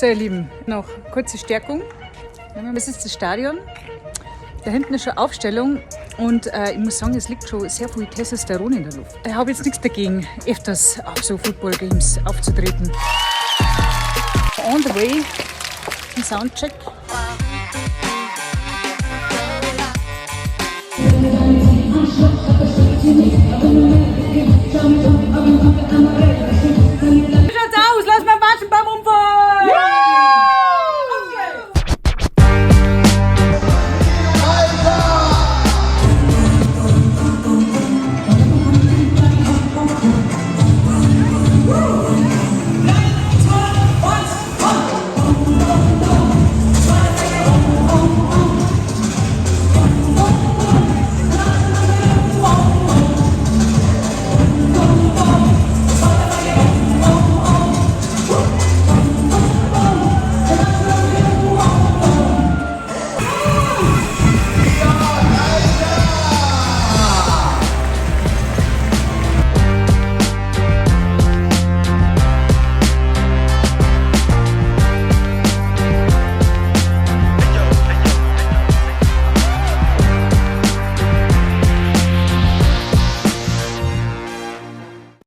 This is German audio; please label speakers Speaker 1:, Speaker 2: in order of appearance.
Speaker 1: So, ihr Lieben, noch kurze Stärkung. Das ist das Stadion. Da hinten ist schon Aufstellung und ich muss sagen, es liegt schon sehr viel Testosteron in der Luft. Ich habe jetzt nichts dagegen, öfters auf so Football Games aufzutreten. On the way, ein Soundcheck. Wie schaut's aus? Lass mal Matschenbaum